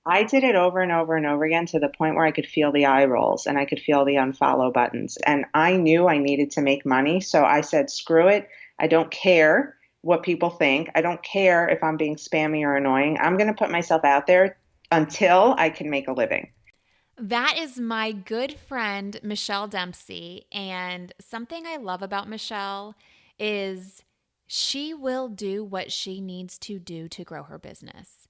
I did it over and over and over again to the point where I could feel the eye rolls and I could feel the unfollow buttons. And I knew I needed to make money. So I said, screw it. I don't care what people think. I don't care if I'm being spammy or annoying. I'm going to put myself out there until I can make a living. That is my good friend, Michelle Dempsey. And something I love about Michelle is she will do what she needs to do to grow her business.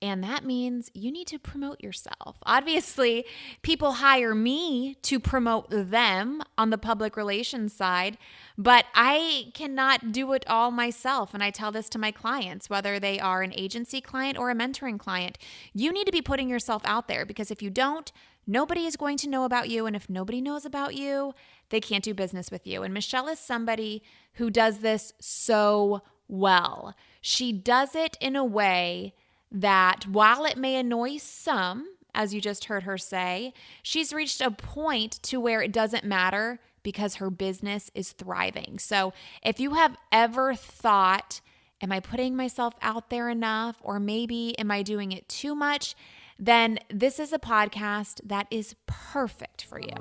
And that means you need to promote yourself. Obviously, people hire me to promote them on the public relations side, but I cannot do it all myself. And I tell this to my clients, whether they are an agency client or a mentoring client. You need to be putting yourself out there because if you don't, nobody is going to know about you. And if nobody knows about you, they can't do business with you. And Michelle is somebody who does this so well. She does it in a way that while it may annoy some, as you just heard her say, she's reached a point to where it doesn't matter because her business is thriving. So if you have ever thought, am I putting myself out there enough? Or maybe am I doing it too much? Then this is a podcast that is perfect for you.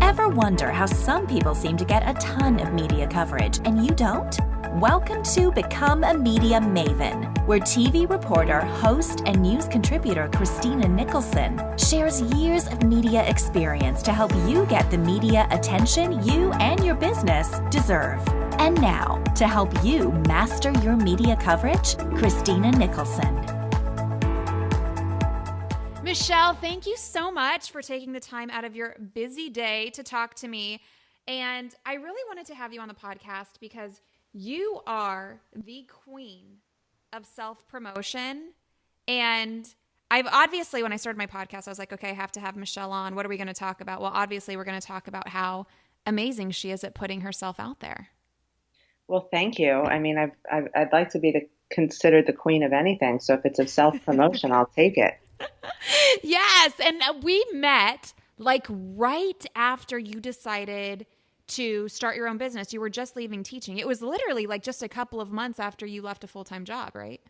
Ever wonder how some people seem to get a ton of media coverage and you don't? Welcome to Become a Media Maven, where TV reporter, host, and news contributor Christina Nicholson shares years of media experience to help you get the media attention you and your business deserve. And now, to help you master your media coverage, Christina Nicholson. Michelle, thank you so much for taking the time out of your busy day to talk to me. And I really wanted to have you on the podcast because you are the queen of self-promotion. And I've obviously, when I started my podcast, I was like, okay, I have to have Michelle on. What are we going to talk about? Well, obviously, we're going to talk about how amazing she is at putting herself out there. Well, thank you. I mean, I'd like to be considered the queen of anything. So if it's a self-promotion, I'll take it. Yes. And we met like right after you decided to start your own business. You were just leaving teaching. It was literally like just a couple of months after you left a full-time job, right?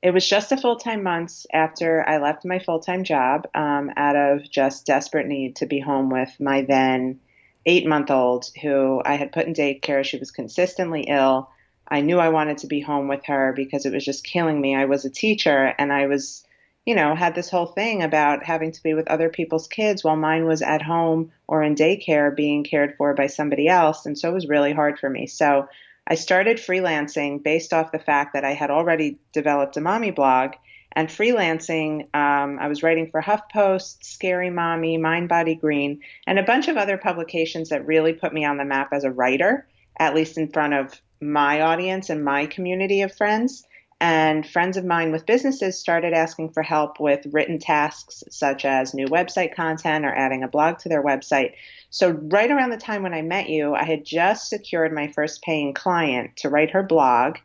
It was just a full-time months after I left my full-time job, out of just desperate need to be home with my then 8-month-old who I had put in daycare. She was consistently ill. I knew I wanted to be home with her because it was just killing me. I was a teacher and I was, had this whole thing about having to be with other people's kids while mine was at home or in daycare being cared for by somebody else. And so it was really hard for me. So I started freelancing based off the fact that I had already developed a mommy blog and freelancing. I was writing for HuffPost, Scary Mommy, Mind Body Green, and a bunch of other publications that really put me on the map as a writer, at least in front of my audience and my community of friends. And friends of mine with businesses started asking for help with written tasks such as new website content or adding a blog to their website. So right around the time when I met you, I had just secured my first paying client to write her blog.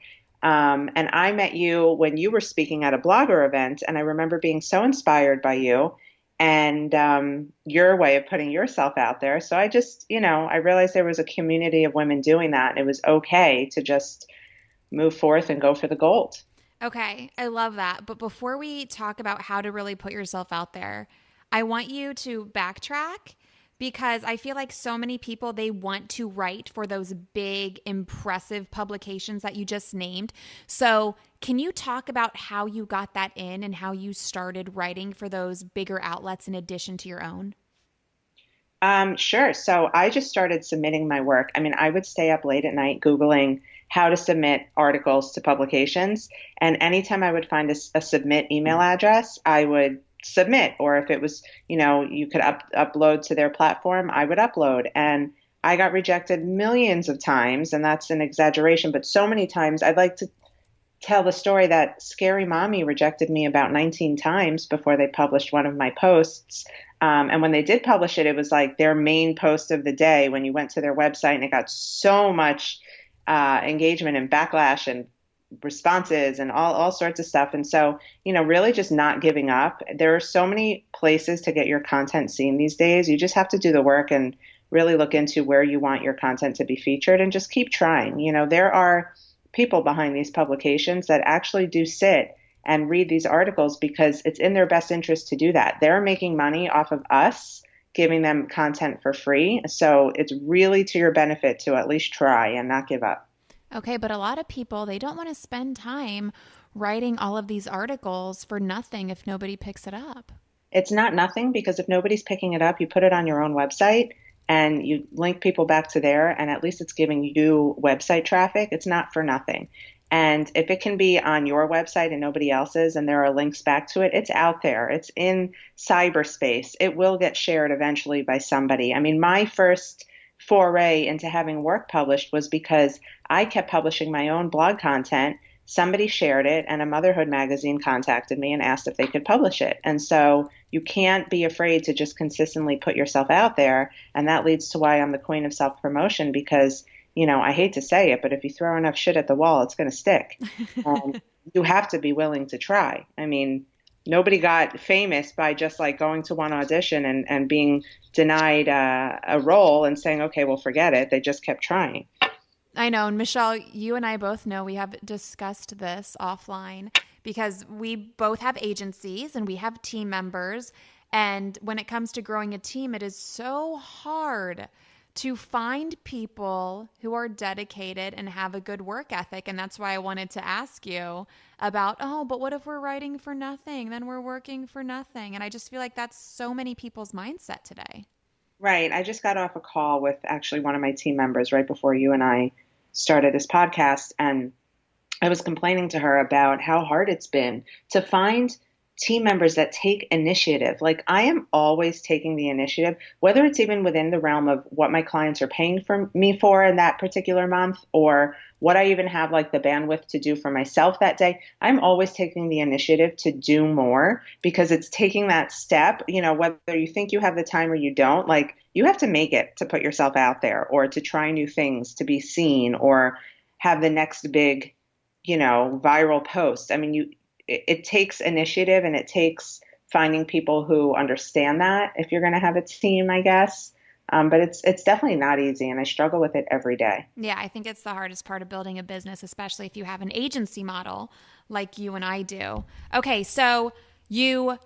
And I met you when you were speaking at a blogger event. And I remember being so inspired by you and your way of putting yourself out there. So I just, I realized there was a community of women doing that. And it was okay to just move forth and go for the gold. Okay, I love that. But before we talk about how to really put yourself out there, I want you to backtrack because I feel like so many people, they want to write for those big, impressive publications that you just named. So can you talk about how you got that in and how you started writing for those bigger outlets in addition to your own? Sure. So I just started submitting my work. I mean, I would stay up late at night Googling how to submit articles to publications. And anytime I would find a submit email address, I would submit. Or if it was, you could upload to their platform, I would upload. And I got rejected millions of times. And that's an exaggeration, but so many times. I'd like to tell the story that Scary Mommy rejected me about 19 times before they published one of my posts. And when they did publish it, it was like their main post of the day when you went to their website, and it got so much engagement and backlash and responses and all sorts of stuff. And so, really just not giving up. There are so many places to get your content seen these days. You just have to do the work and really look into where you want your content to be featured and just keep trying. There are people behind these publications that actually do sit and read these articles because it's in their best interest to do that. They're making money off of us giving them content for free. So it's really to your benefit to at least try and not give up. Okay, but a lot of people, they don't want to spend time writing all of these articles for nothing if nobody picks it up. It's not nothing because if nobody's picking it up, you put it on your own website and you link people back to there, and at least it's giving you website traffic. It's not for nothing. And if it can be on your website and nobody else's, and there are links back to it, it's out there. It's in cyberspace. It will get shared eventually by somebody. I mean, my first foray into having work published was because I kept publishing my own blog content. Somebody shared it, and a motherhood magazine contacted me and asked if they could publish it. And so you can't be afraid to just consistently put yourself out there. And that leads to why I'm the queen of self-promotion, because, I hate to say it, but if you throw enough shit at the wall, it's going to stick. You have to be willing to try. I mean, nobody got famous by just like going to one audition and being denied a role and saying, okay, well, forget it. They just kept trying. I know. And Michelle, you and I both know we have discussed this offline because we both have agencies and we have team members. And when it comes to growing a team, it is so hard to find people who are dedicated and have a good work ethic. And that's why I wanted to ask you about, but what if we're writing for nothing? Then we're working for nothing. And I just feel like that's so many people's mindset today. Right. I just got off a call with actually one of my team members right before you and I started this podcast, and I was complaining to her about how hard it's been to find team members that take initiative. Like, I am always taking the initiative, whether it's even within the realm of what my clients are paying for me for in that particular month, or what I even have like the bandwidth to do for myself that day. I'm always taking the initiative to do more because it's taking that step, whether you think you have the time or you don't, like you have to make it to put yourself out there or to try new things, to be seen or have the next big, viral post. I mean, it takes initiative and it takes finding people who understand that if you're going to have a team, I guess. But it's definitely not easy, and I struggle with it every day. Yeah, I think it's the hardest part of building a business, especially if you have an agency model like you and I do. Okay, so you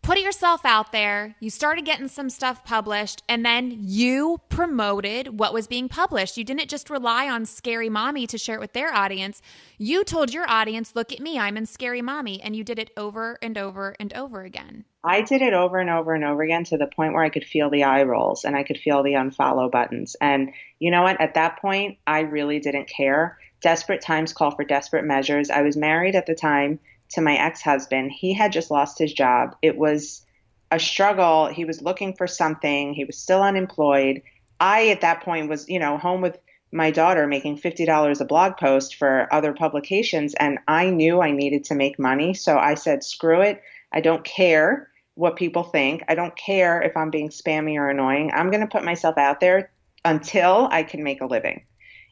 put yourself out there, you started getting some stuff published, and then you promoted what was being published. You didn't just rely on Scary Mommy to share it with their audience. You told your audience, look at me, I'm in Scary Mommy, and you did it over and over and over again. I did it over and over and over again to the point where I could feel the eye rolls and I could feel the unfollow buttons. And you know what? At that point, I really didn't care. Desperate times call for desperate measures. I was married at the time to my ex-husband. He had just lost his job. It was a struggle. He was looking for something. He was still unemployed. I, at that point, was, home with my daughter making $50 a blog post for other publications. And I knew I needed to make money. So I said, screw it. I don't care what people think. I don't care if I'm being spammy or annoying. I'm going to put myself out there until I can make a living.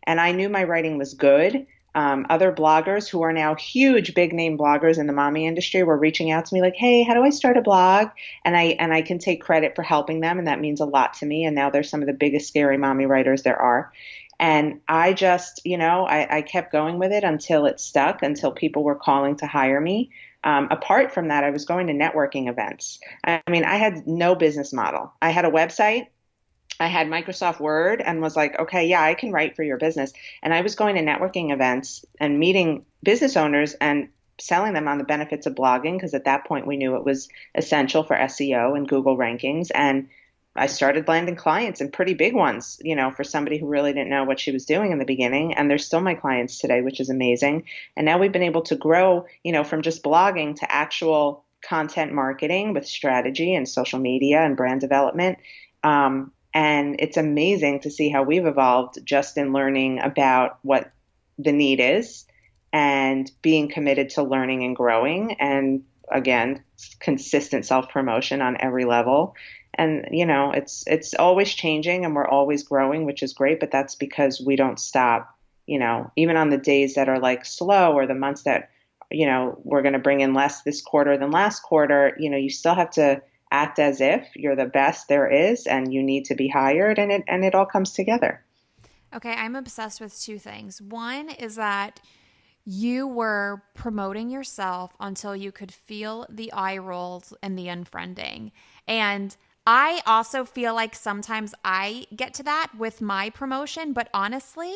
And I knew my writing was good. Other bloggers who are now huge, big name bloggers in the mommy industry were reaching out to me like, hey, how do I start a blog? And I can take credit for helping them. And that means a lot to me. And now they're some of the biggest scary mommy writers there are. And I just, I kept going with it until it stuck, until people were calling to hire me. Apart from that, I was going to networking events. I mean, I had no business model. I had a website. I had Microsoft Word and was like, okay, yeah, I can write for your business. And I was going to networking events and meeting business owners and selling them on the benefits of blogging, because at that point we knew it was essential for SEO and Google rankings. And I started landing clients, and pretty big ones, for somebody who really didn't know what she was doing in the beginning. And they're still my clients today, which is amazing. And now we've been able to grow, from just blogging to actual content marketing with strategy and social media and brand development. And it's amazing to see how we've evolved just in learning about what the need is and being committed to learning and growing. And again, consistent self-promotion on every level. And, it's always changing and we're always growing, which is great, but that's because we don't stop, even on the days that are like slow or the months that, we're going to bring in less this quarter than last quarter, you still have to act as if you're the best there is and you need to be hired, and it all comes together. Okay, I'm obsessed with two things. One is that you were promoting yourself until you could feel the eye rolls and the unfriending. And I also feel like sometimes I get to that with my promotion, but honestly,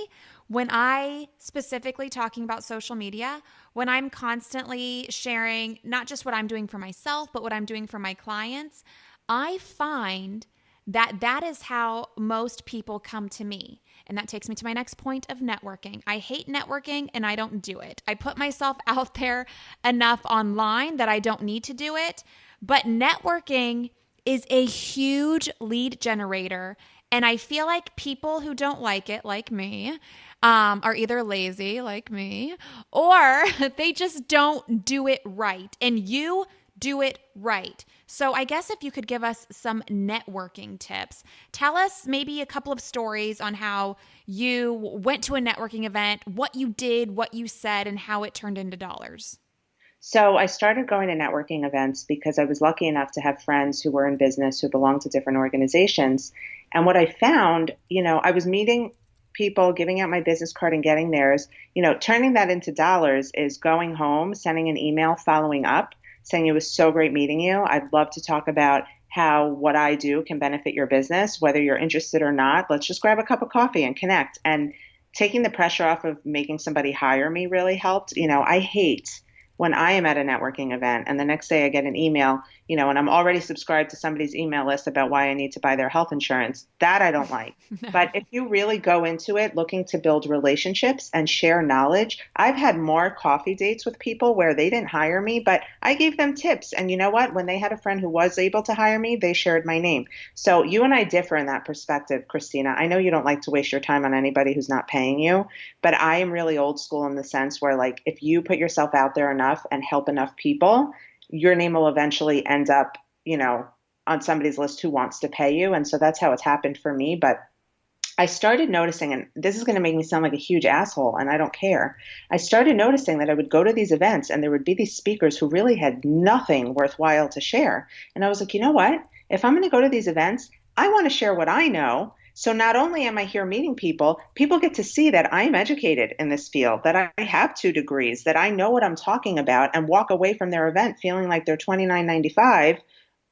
when I specifically talking about social media, when I'm constantly sharing not just what I'm doing for myself, but what I'm doing for my clients, I find that is how most people come to me. And that takes me to my next point of networking. I hate networking and I don't do it. I put myself out there enough online that I don't need to do it. But networking is a huge lead generator. And I feel like people who don't like it, like me, are either lazy, like me, or they just don't do it right. And you do it right. So I guess if you could give us some networking tips, tell us maybe a couple of stories on how you went to a networking event, what you did, what you said, and how it turned into dollars. So I started going to networking events because I was lucky enough to have friends who were in business who belonged to different organizations. And what I found, I was meeting people, giving out my business card and getting theirs. Turning that into dollars is going home, sending an email, following up, saying it was so great meeting you. I'd love to talk about how what I do can benefit your business, whether you're interested or not. Let's just grab a cup of coffee and connect. And taking the pressure off of making somebody hire me really helped. I hate when I am at a networking event and the next day I get an email, and I'm already subscribed to somebody's email list about why I need to buy their health insurance. That I don't like. But if you really go into it looking to build relationships and share knowledge, I've had more coffee dates with people where they didn't hire me, but I gave them tips. And you know what? When they had a friend who was able to hire me, they shared my name. So you and I differ in that perspective, Christina. I know you don't like to waste your time on anybody who's not paying you, but I am really old school in the sense where, like, if you put yourself out there enough and help enough people, your name will eventually end up, on somebody's list who wants to pay you. And so that's how it's happened for me. But I started noticing, and this is going to make me sound like a huge asshole, and I don't care. I started noticing that I would go to these events and there would be these speakers who really had nothing worthwhile to share. And I was like, you know what? If I'm going to go to these events, I want to share what I know. So not only am I here meeting people, people get to see that I'm educated in this field, that I have 2 degrees, that I know what I'm talking about, and walk away from their event feeling like their $29.95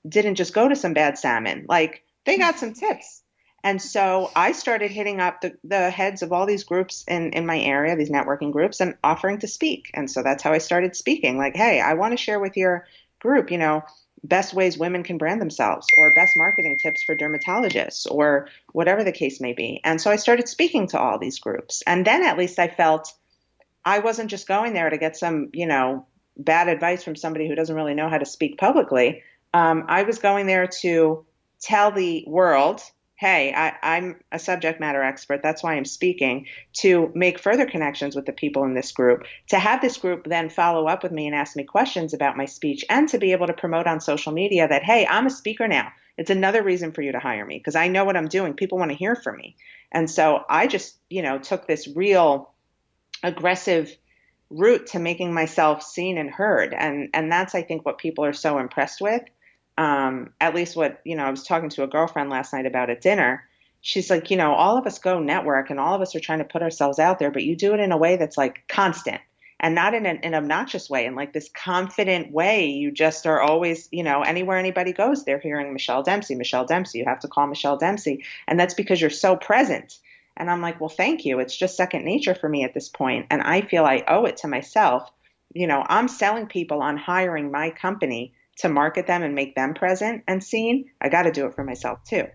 didn't just go to some bad salmon. Like, they got some tips. And so I started hitting up the heads of all these groups in my area, these networking groups, and offering to speak. And so that's how I started speaking. Like, hey, I want to share with your group, best ways women can brand themselves, or best marketing tips for dermatologists, or whatever the case may be. And so I started speaking to all these groups. And then at least I felt I wasn't just going there to get some, bad advice from somebody who doesn't really know how to speak publicly. I was going there to tell the world, hey, I'm a subject matter expert. That's why I'm speaking, to make further connections with the people in this group, to have this group then follow up with me and ask me questions about my speech, and to be able to promote on social media that, hey, I'm a speaker now. It's another reason for you to hire me because I know what I'm doing. People want to hear from me. And so I just, took this real aggressive route to making myself seen and heard. And that's, I think, what people are so impressed with. At least what, I was talking to a girlfriend last night about at dinner. She's like, all of us go network and all of us are trying to put ourselves out there, but you do it in a way that's like constant and not in an obnoxious way, in like this confident way. You just are always, anywhere anybody goes, they're hearing Michelle Dempsey, Michelle Dempsey. You have to call Michelle Dempsey. And that's because you're so present. And I'm like, well, thank you. It's just second nature for me at this point. And I feel I owe it to myself. I'm selling people on hiring my company to market them and make them present and seen. I got to do it for myself too.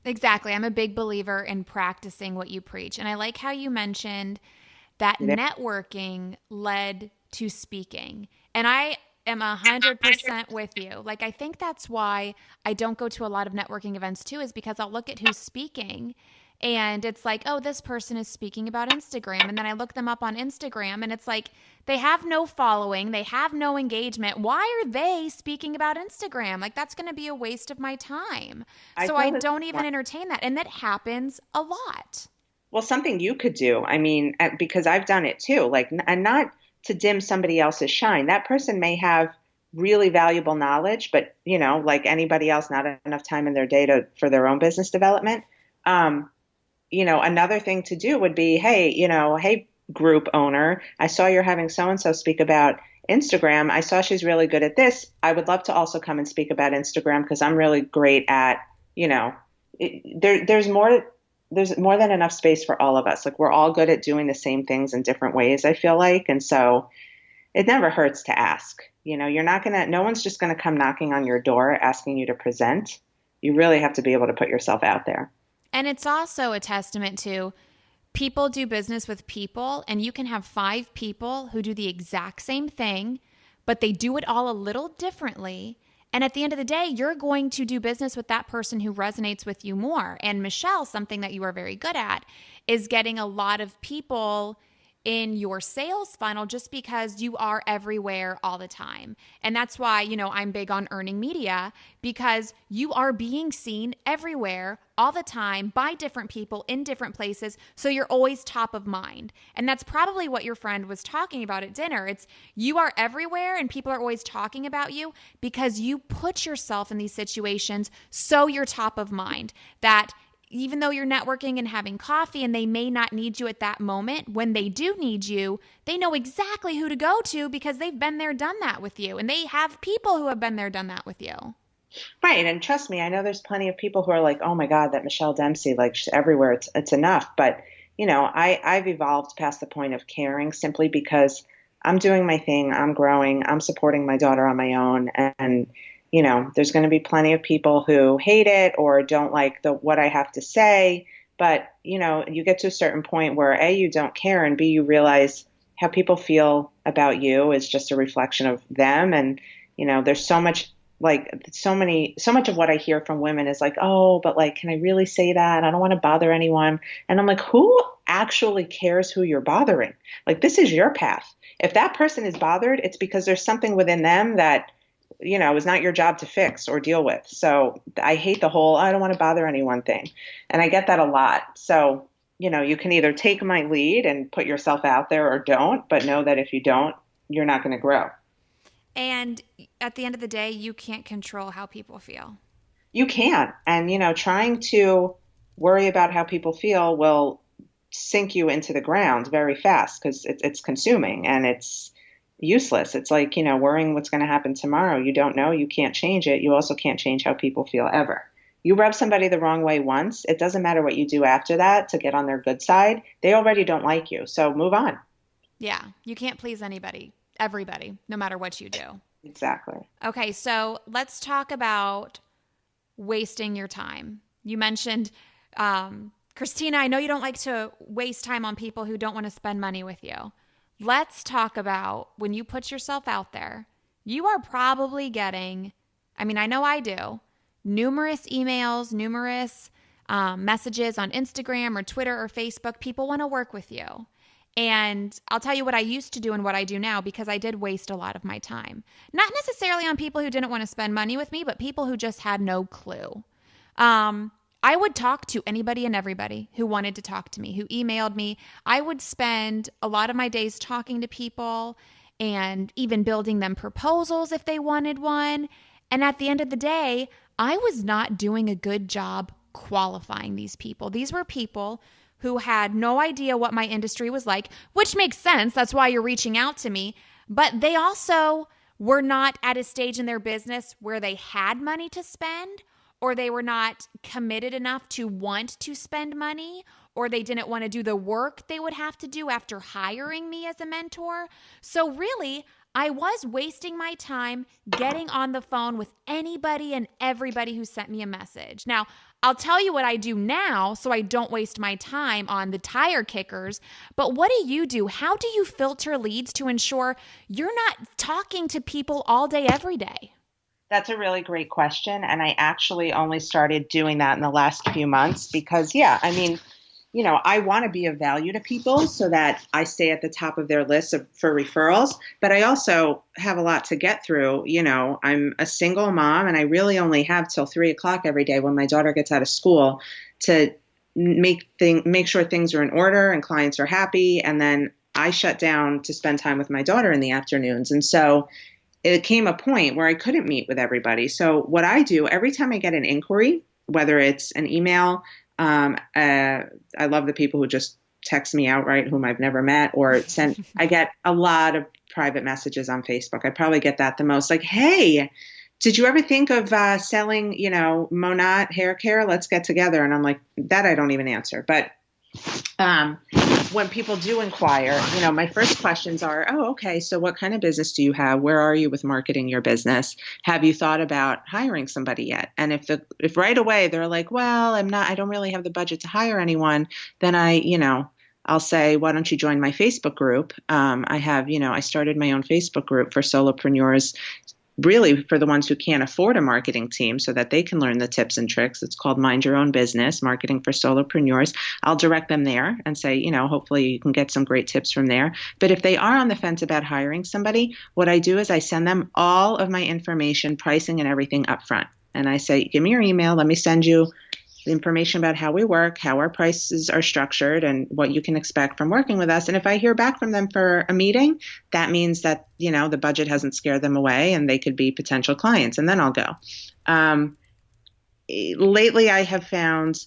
Exactly. I'm a big believer in practicing what you preach. And I like how you mentioned that networking led to speaking. And I am 100% with you. Like, I think that's why I don't go to a lot of networking events too, is because I'll look at who's speaking and it's like, oh, this person is speaking about Instagram. And then I look them up on Instagram and it's like, they have no following. They have no engagement. Why are they speaking about Instagram? Like, that's going to be a waste of my time. So I don't even entertain that. And that happens a lot. Well, something you could do, because I've done it too, like, and not to dim somebody else's shine. That person may have really valuable knowledge, but, like anybody else, not enough time in their day for their own business development. Another thing to do would be, hey, group owner. I saw you're having so-and-so speak about Instagram. I saw she's really good at this. I would love to also come and speak about Instagram because I'm really great at, you know, there's more than enough space for all of us. Like we're all good at doing the same things in different ways, I feel like. And so it never hurts to ask. No one's just going to come knocking on your door asking you to present. You really have to be able to put yourself out there. And it's also a testament to people do business with people, and you can have 5 people who do the exact same thing, but they do it all a little differently. And at the end of the day, you're going to do business with that person who resonates with you more. And Michelle, something that you are very good at is getting a lot of people in your sales funnel just because you are everywhere all the time. And that's why, I'm big on earning media because you are being seen everywhere all the time by different people in different places. So you're always top of mind. And that's probably what your friend was talking about at dinner. It's you are everywhere and people are always talking about you because you put yourself in these situations so you're top of mind. That even though you're networking and having coffee and they may not need you at that moment, when they do need you, they know exactly who to go to because they've been there, done that with you. And they have people who have been there, done that with you. Right. And trust me, I know there's plenty of people who are like, oh my God, that Michelle Dempsey, like she's everywhere. It's enough. But, I've evolved past the point of caring simply because I'm doing my thing. I'm growing. I'm supporting my daughter on my own. And there's going to be plenty of people who hate it or don't like what I have to say. But, you get to a certain point where A, you don't care, and B, you realize how people feel about you is just a reflection of them. And, there's so much of what I hear from women is like, oh, but like, can I really say that? I don't want to bother anyone. And I'm like, who actually cares who you're bothering? Like, this is your path. If that person is bothered, it's because there's something within them that is not your job to fix or deal with. So I hate the whole, I don't want to bother anyone thing. And I get that a lot. So, you can either take my lead and put yourself out there or don't, but know that if you don't, you're not going to grow. And at the end of the day, you can't control how people feel. You can't. And, trying to worry about how people feel will sink you into the ground very fast because it's consuming and it's useless. It's like, worrying what's going to happen tomorrow. You don't know. You can't change it. You also can't change how people feel ever. You rub somebody the wrong way once. It doesn't matter what you do after that to get on their good side. They already don't like you. So move on. Yeah. You can't please everybody, no matter what you do. Exactly. Okay. So let's talk about wasting your time. You mentioned, Christina, I know you don't like to waste time on people who don't want to spend money with you. Let's talk about when you put yourself out there, you are probably getting, I know I do, numerous emails, numerous messages on Instagram or Twitter or Facebook. People want to work with you. And I'll tell you what I used to do and what I do now because I did waste a lot of my time. Not necessarily on people who didn't want to spend money with me, but people who just had no clue. I would talk to anybody and everybody who wanted to talk to me, who emailed me. I would spend a lot of my days talking to people and even building them proposals if they wanted one. And at the end of the day, I was not doing a good job qualifying these people. These were people who had no idea what my industry was like, which makes sense. That's why you're reaching out to me. But they also were not at a stage in their business where they had money to spend, or they were not committed enough to want to spend money, or they didn't want to do the work they would have to do after hiring me as a mentor. So really, I was wasting my time getting on the phone with anybody and everybody who sent me a message. Now, I'll tell you what I do now so I don't waste my time on the tire kickers, but what do you do? How do you filter leads to ensure you're not talking to people all day, every day? That's a really great question. And I actually only started doing that in the last few months because, I want to be of value to people so that I stay at the top of their list for referrals. But I also have a lot to get through. I'm a single mom and I really only have till 3:00 every day when my daughter gets out of school to make sure things are in order and clients are happy. And then I shut down to spend time with my daughter in the afternoons. And so it came a point where I couldn't meet with everybody. So what I do every time I get an inquiry, whether it's an email, I love the people who just text me outright whom I've never met, or I get a lot of private messages on Facebook. I probably get that the most, like, hey, did you ever think of selling, Monat hair care? Let's get together. And I'm like, that I don't even answer. But when people do inquire, my first questions are, oh, okay, so what kind of business do you have? Where are you with marketing your business? Have you thought about hiring somebody yet? And if right away they're like, well, I don't really have the budget to hire anyone, then I'll say, why don't you join my Facebook group? I started my own Facebook group for solopreneurs, really for the ones who can't afford a marketing team, so that they can learn the tips and tricks. It's called Mind Your Own Business, Marketing for Solopreneurs. I'll direct them there and say, hopefully you can get some great tips from there. But if they are on the fence about hiring somebody, what I do is I send them all of my information, pricing and everything up front. And I say, give me your email. Let me send you the information about how we work, how our prices are structured, and what you can expect from working with us. And if I hear back from them for a meeting, that means that, the budget hasn't scared them away and they could be potential clients, and then I'll go. Lately, I have found,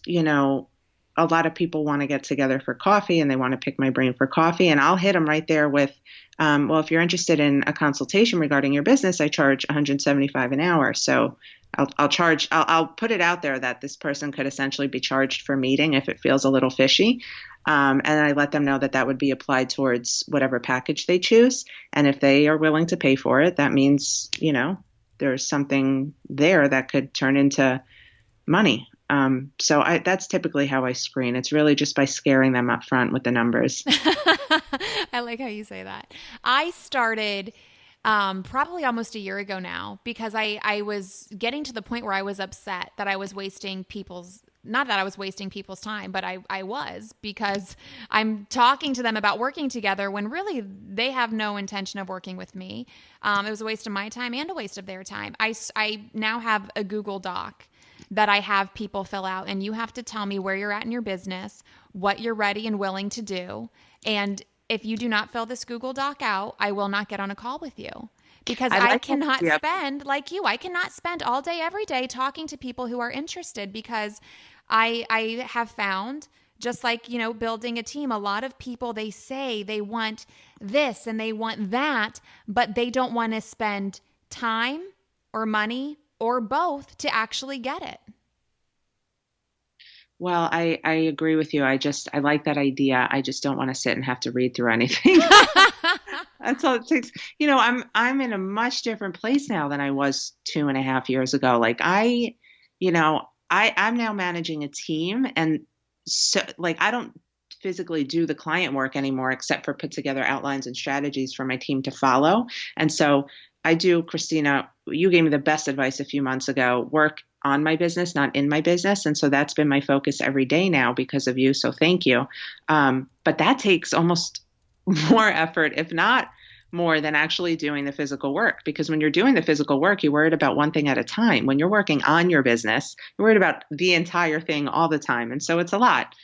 a lot of people want to get together for coffee and they want to pick my brain for coffee, and I'll hit them right there with, well, if you're interested in a consultation regarding your business, I charge $175 an hour. So I'll put it out there that this person could essentially be charged for a meeting if it feels a little fishy. And I let them know that would be applied towards whatever package they choose. And if they are willing to pay for it, that means, there's something there that could turn into money. So that's typically how I screen. It's really just by scaring them up front with the numbers. I like how you say that. I started probably almost a year ago now, because I was getting to the point where I was upset that I was wasting not that I was wasting people's time, but I was, because I'm talking to them about working together when really they have no intention of working with me. It was a waste of my time and a waste of their time. I now have a Google Doc that I have people fill out, and you have to tell me where you're at in your business, what you're ready and willing to do. And if you do not fill this Google Doc out, I will not get on a call with you, because I cannot spend, like you, I cannot spend all day, every day talking to people who are interested, because I have found, just like, building a team, a lot of people, they say they want this and they want that, but they don't want to spend time or money or both to actually get it. Well, I agree with you. I like that idea. I just don't want to sit and have to read through anything. That's all it takes. I'm in a much different place now than I was 2.5 years ago. Like I'm now managing a team, and so I don't physically do the client work anymore, except for put together outlines and strategies for my team to follow. And so I do, Christina, you gave me the best advice a few months ago, work on my business, not in my business. And so that's been my focus every day now because of you. So thank you. But that takes almost more effort, if not more, than actually doing the physical work. Because when you're doing the physical work, you're worried about one thing at a time. When you're working on your business, you're worried about the entire thing all the time. And so it's a lot.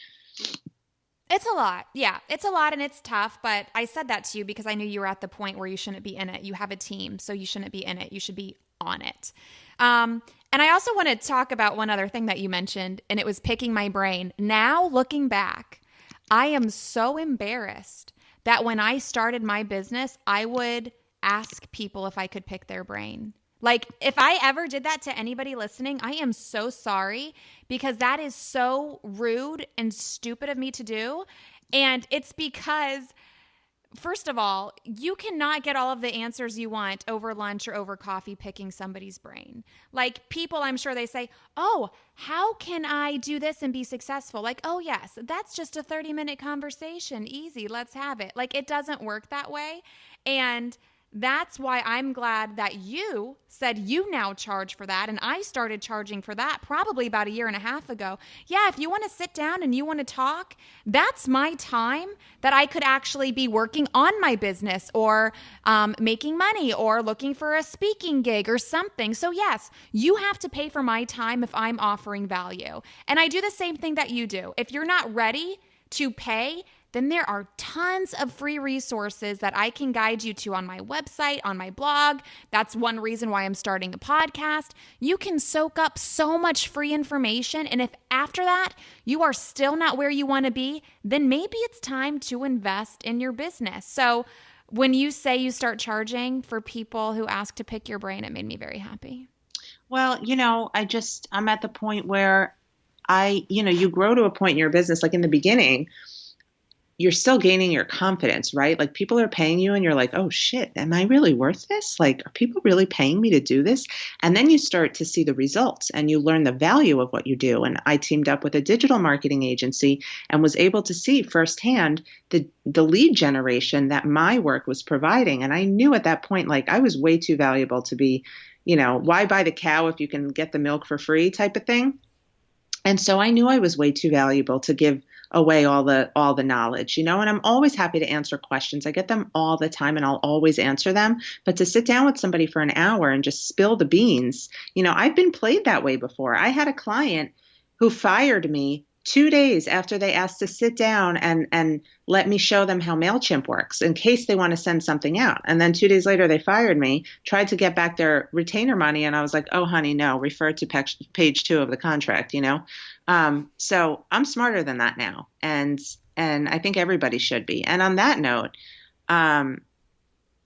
It's a lot. Yeah, it's a lot and it's tough. But I said that to you because I knew you were at the point where you shouldn't be in it. You have a team, so you shouldn't be in it. You should be on it. And I also want to talk about one other thing that you mentioned, and it was picking my brain. Now, looking back, I am so embarrassed that when I started my business, I would ask people if I could pick their brain. Like, if I ever did that to anybody listening, I am so sorry, because that is so rude and stupid of me to do. And it's because, first of all, you cannot get all of the answers you want over lunch or over coffee picking somebody's brain. Like, people, I'm sure they say, oh, how can I do this and be successful? Like, oh, yes, that's just a 30-minute conversation. Easy, let's have it. Like, it doesn't work that way. And that's why I'm glad that you said you now charge for that. And I started charging for that probably about 1.5 years ago. Yeah, if you want to sit down and you want to talk, that's my time that I could actually be working on my business or making money or looking for a speaking gig or something. So yes, you have to pay for my time if I'm offering value. And I do the same thing that you do. If you're not ready to pay, then there are tons of free resources that I can guide you to on my website, on my blog. That's one reason why I'm starting a podcast. You can soak up so much free information. And if after that you are still not where you want to be, then maybe it's time to invest in your business. So when you say you start charging for people who ask to pick your brain, it made me very happy. Well, I'm at the point where you grow to a point in your business, like in the beginning, you're still gaining your confidence, right? Like people are paying you and you're like, oh shit, am I really worth this? Like, are people really paying me to do this? And then you start to see the results and you learn the value of what you do. And I teamed up with a digital marketing agency and was able to see firsthand the lead generation that my work was providing. And I knew at that point, like I was way too valuable to be, why buy the cow if you can get the milk for free type of thing. And so I knew I was way too valuable to give away all the knowledge, and I'm always happy to answer questions. I get them all the time and I'll always answer them. But to sit down with somebody for an hour and just spill the beans, I've been played that way before. I had a client who fired me 2 days after they asked to sit down and let me show them how MailChimp works in case they want to send something out. And then 2 days later, they fired me, tried to get back their retainer money. And I was like, oh, honey, no, refer to page 2 of the contract, So I'm smarter than that now. And I think everybody should be. And on that note,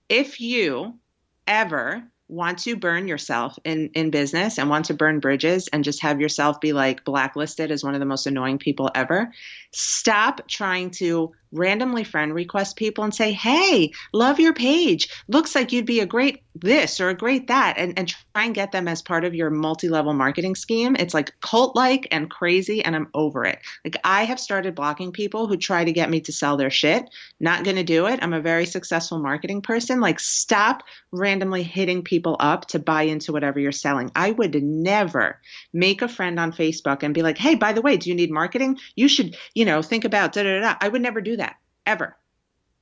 if you ever want to burn yourself in business and want to burn bridges and just have yourself be like blacklisted as one of the most annoying people ever, stop trying to randomly friend request people and say, hey, love your page. Looks like you'd be a great this or a great that, and try and get them as part of your multi-level marketing scheme. It's like cult-like and crazy, and I'm over it. Like I have started blocking people who try to get me to sell their shit. Not going to do it. I'm a very successful marketing person. Like stop randomly hitting people up to buy into whatever you're selling. I would never make a friend on Facebook and be like, hey, by the way, do you need marketing? You should, think about da da da. I would never do that ever.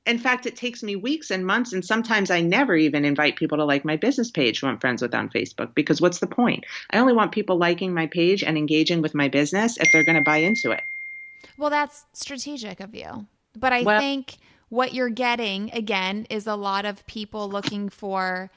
In fact, it takes me weeks and months, and sometimes I never even invite people to like my business page who I'm friends with on Facebook, because what's the point? I only want people liking my page and engaging with my business if they're going to buy into it. Well, that's strategic of you. But I think what you're getting, again, is a lot of people looking for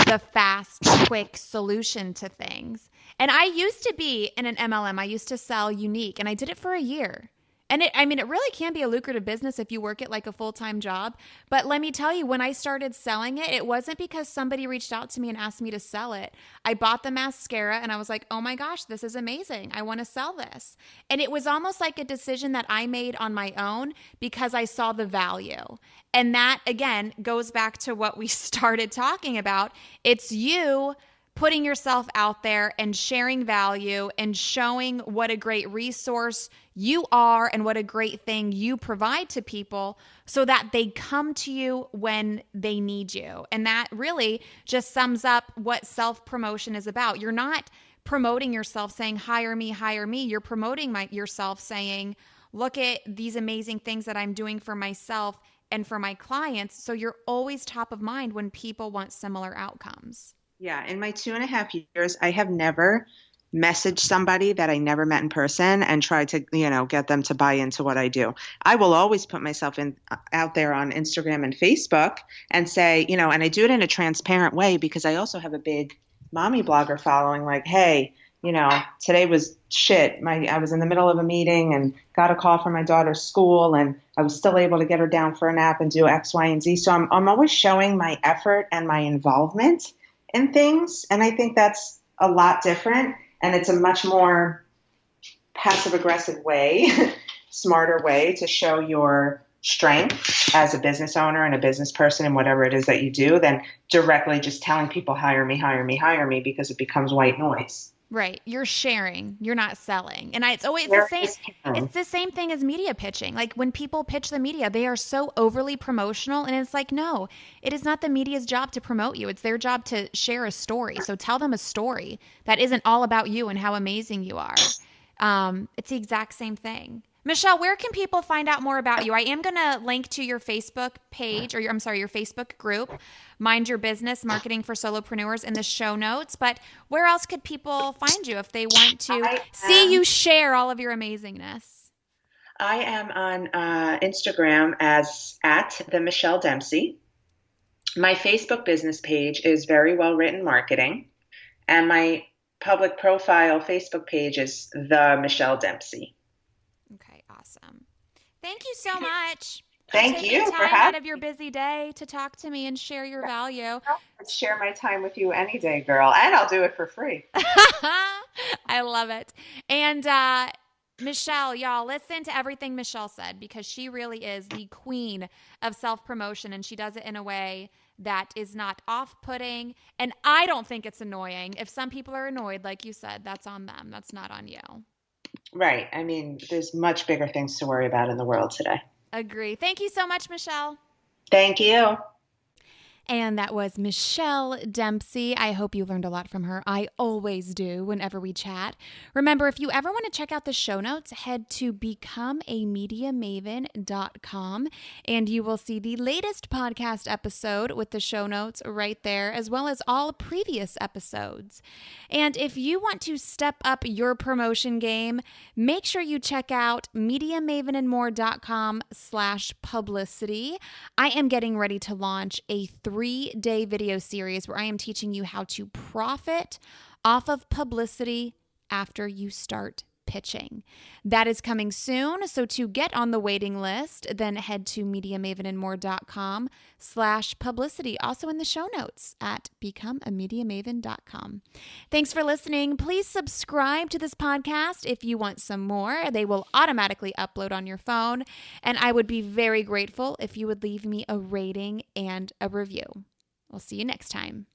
the fast, quick solution to things. And I used to be in an MLM. I used to sell Unique, and I did it for a year. And it really can be a lucrative business if you work it like a full-time job. But let me tell you, when I started selling it, it wasn't because somebody reached out to me and asked me to sell it. I bought the mascara and I was like, oh my gosh, this is amazing. I want to sell this. And it was almost like a decision that I made on my own because I saw the value. And that, again, goes back to what we started talking about. It's you putting yourself out there and sharing value and showing what a great resource you are and what a great thing you provide to people so that they come to you when they need you. And that really just sums up what self-promotion is about. You're not promoting yourself saying, hire me, hire me. You're promoting yourself saying, look at these amazing things that I'm doing for myself and for my clients. So you're always top of mind when people want similar outcomes. Yeah. In my 2.5 years, I have never messaged somebody that I never met in person and tried to, get them to buy into what I do. I will always put myself out there on Instagram and Facebook and say, and I do it in a transparent way because I also have a big mommy blogger following, like, hey, today was shit. I was in the middle of a meeting and got a call from my daughter's school and I was still able to get her down for a nap and do X, Y, and Z. So I'm always showing my effort and my involvement in things. And I think that's a lot different. And it's a much more passive aggressive way, smarter way to show your strength as a business owner and a business person and whatever it is that you do than directly just telling people, hire me, hire me, hire me, because it becomes white noise. Right. You're sharing. You're not selling. And it's always the same. It's the same thing as media pitching. Like when people pitch the media, they are so overly promotional. And it's like, no, it is not the media's job to promote you. It's their job to share a story. So tell them a story that isn't all about you and how amazing you are. It's the exact same thing. Michelle, where can people find out more about you? I am going to link to your Facebook page or your Facebook group, Mind Your Business, Marketing for Solopreneurs, in the show notes. But where else could people find you if they want to see you share all of your amazingness? I am on Instagram as at the Michelle Dempsey. My Facebook business page is Very Well Written Marketing, and my public profile Facebook page is the Michelle Dempsey. Okay, awesome. Thank you so much for Thank taking you for time out having of your busy day to talk to me and share your value. me. Share my time with you any day, girl, and I'll do it for free. I love it. And Michelle, y'all, listen to everything Michelle said because she really is the queen of self-promotion, and she does it in a way that is not off-putting, and I don't think it's annoying. If some people are annoyed, like you said, that's on them. That's not on you. Right. I mean, there's much bigger things to worry about in the world today. Agree. Thank you so much, Michelle. Thank you. And that was Michelle Dempsey. I hope you learned a lot from her. I always do whenever we chat. Remember, if you ever want to check out the show notes, head to becomeamediamaven.com and you will see the latest podcast episode with the show notes right there, as well as all previous episodes. And if you want to step up your promotion game, make sure you check out mediamavenandmore.com/publicity. I am getting ready to launch a 3-day video series where I am teaching you how to profit off of publicity after you start pitching. That is coming soon. So to get on the waiting list, then head to mediamavenandmore.com/publicity. Also in the show notes at becomeamediamaven.com. Thanks for listening. Please subscribe to this podcast if you want some more. They will automatically upload on your phone. And I would be very grateful if you would leave me a rating and a review. We'll see you next time.